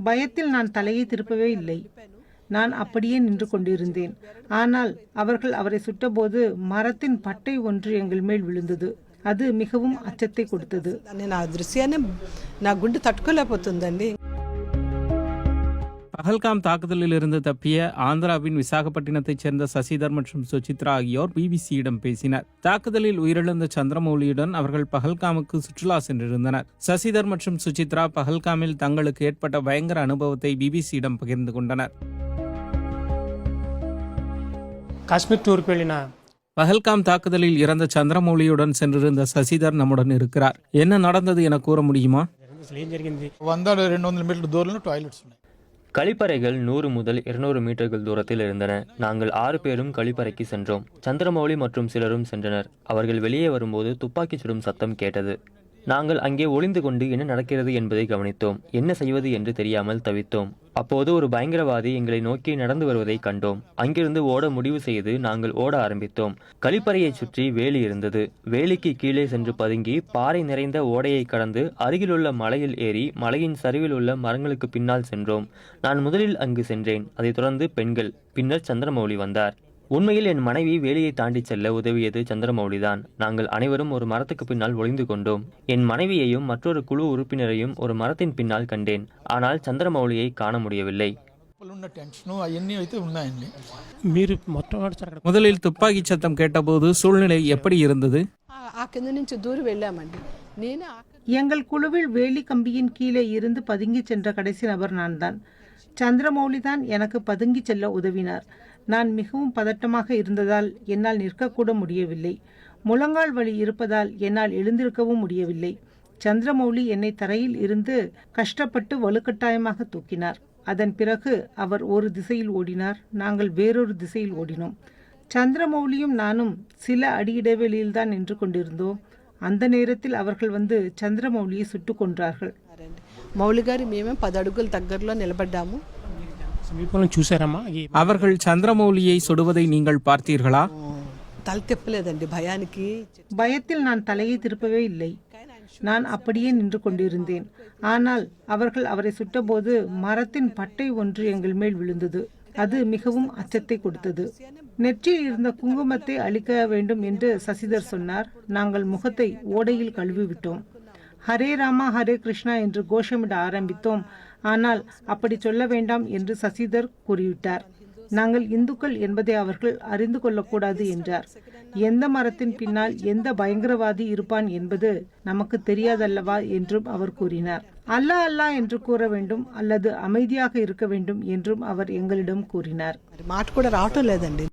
பயத்தில் நான் தலையை திருப்பவே இல்லை. நான் அப்படியே நின்று கொண்டிருந்தேன். ஆனால் அவர்கள் அவரை சுட்டபோது மரத்தின் பட்டை ஒன்று எங்கள் மேல் விழுந்தது. அது மிகவும் அச்சத்தை கொடுத்தது. பஹல்காம் தாக்குதலில் இருந்து தப்பிய ஆந்திராவின் விசாகப்பட்டினத்தைச் சேர்ந்த சசிதர் மற்றும் சுசித்ரா ஆகியோர் பிபிசியிடம் பேசினர். தாக்குதலில் உயிரிழந்த சந்திரமௌலியுடன் அவர்கள் பஹல்காமுக்கு சுற்றுலா சென்றிருந்தனர். சசிதர் மற்றும் சுசித்ரா பஹல்காமில் தங்களுக்கு ஏற்பட்ட பயங்கர அனுபவத்தை பிபிசியிடம் பகிர்ந்து கொண்டனர். காஷ்மீர் டூருக்கு వెళ్ళిన பஹல்காம் தாக்குதலில் இறந்த சந்திரமௌலியுடன் சென்றிருந்த சசிதர் நம்முடன் இருக்கிறார். என்ன நடந்தது என கூற முடியுமா? ఏం జరిగింది? 100-200 మీటర్ల దూరంలో టాయిలెట్స్ ఉన్నాయి. கழிப்பறைகள் 100 முதல் 200 மீட்டர்கள் தூரத்தில் இருந்தன. நாங்கள் 6 பேரும் கழிப்பறைக்கு சென்றோம். சந்திரமௌலி மற்றும் சிலரும் சென்றனர். அவர்கள் வெளியே வரும்போது துப்பாக்கி சுடும் சத்தம் கேட்டது. நாங்கள் அங்கே ஒளிந்து கொண்டு என்ன நடக்கிறது என்பதை கவனித்தோம். என்ன செய்வது என்று தெரியாமல் தவித்தோம். அப்போது ஒரு பயங்கரவாதி எங்களை நோக்கி நடந்து வருவதை கண்டோம். அங்கிருந்து ஓட முடிவு செய்து நாங்கள் ஓட ஆரம்பித்தோம். கழிப்பறையை சுற்றி வேலி இருந்தது. வேலிக்கு கீழே சென்று பதுங்கி பாறை நிறைந்த ஓடையை கடந்து அருகிலுள்ள மலையில் ஏறி மலையின் சரிவில் உள்ள மரங்களுக்கு பின்னால் சென்றோம். நான் முதலில் அங்கு சென்றேன். அதைத் தொடர்ந்து பெண்கள், பின்னர் சந்திரமௌலி வந்தார். உண்மையில் என் மனைவி வேலியை தாண்டி செல்ல உதவியது சந்திரமௌலிதான். நாங்கள் அனைவரும் ஒரு மரத்துக்கு பின்னால் ஒளிந்து கொண்டோம். என் மனைவியையும் மற்றொரு குழு உறுப்பினரையும் ஒரு மரத்தின் பின்னால் கண்டேன். ஆனால் சந்திரமௌலியை காண முடியவில்லை. முதலில் துப்பாக்கி சத்தம் கேட்டபோது சூழ்நிலை எப்படி இருந்தது? எங்கள் குழுவில் வேலி கம்பியின் கீழே இருந்து பதுங்கி சென்ற கடைசி நபர் நான் தான். சந்திரமௌலி தான் எனக்கு பதுங்கி செல்ல உதவினார். நான் மிகவும் பதட்டமாக இருந்ததால் என்னால் நிற்கக்கூட முடியவில்லை. முழங்கால் வலி இருப்பதால் என்னால் எழுந்திருக்கவும் முடியவில்லை. சந்திரமௌலி என்னை தரையில் இருந்து கஷ்டப்பட்டு வலுக்கட்டாயமாக தூக்கினார். அதன் பிறகு அவர் ஒரு திசையில் ஓடினார், நாங்கள் வேறொரு திசையில் ஓடினோம். சந்திரமௌலியும் நானும் சில அடி இடைவெளியில் தான் நின்று கொண்டிருந்தோம். அந்த நேரத்தில் அவர்கள் வந்து சந்திரமௌலியை சுட்டுக் கொன்றார்கள். మౌలి గారి మేమే 10 అడుగుల దగ్గరలో నిలబడ్డాము. సమీపంలో చూసారమ్మా? அவர்கள் சந்திரமௌலியை சுடுவதை நீங்கள் பார்த்தீர்களா? తల తిప్పలేదండి భయానికి. பயத்தில் நான் தலையை திருப்பவே இல்லை. நான் அப்படியே நின்று கொண்டிருந்தேன். ஆனால் அவர்கள் அவரை சுட்டபோது மரத்தின் பட்டை ஒன்று எங்கள் மேல் விழுந்தது. அது மிகவும் அச்சத்தை கொடுத்தது. நெற்றியில் இருந்த குங்குமத்தை அழிக்க வேண்டும் என்று சசிதர் சொன்னார். நாங்கள் முகத்தை ஓடையில் கழுவிவிட்டோம். ஹரே ராமா ஹரே கிருஷ்ணா என்று கோஷமிட ஆரம்பித்தோம். ஆனால் அப்படி சொல்ல வேண்டாம் என்று சசிதர் கூறிவிட்டார். நாங்கள் இந்துக்கள் என்பதை அவர்கள் அறிந்து கொள்ளக்கூடாது என்றார். எந்த மரத்தின் பின்னால் எந்த பயங்கரவாதி இருப்பான் என்பது நமக்கு தெரியாதல்லவா என்றும் அவர் கூறினார். அல்லாஹ் அல்லாஹ் என்று கூற வேண்டும் அல்லது அமைதியாக இருக்க வேண்டும் என்றும் அவர் எங்களிடம் கூறினார். మాట కూడా రావటం లేదండి.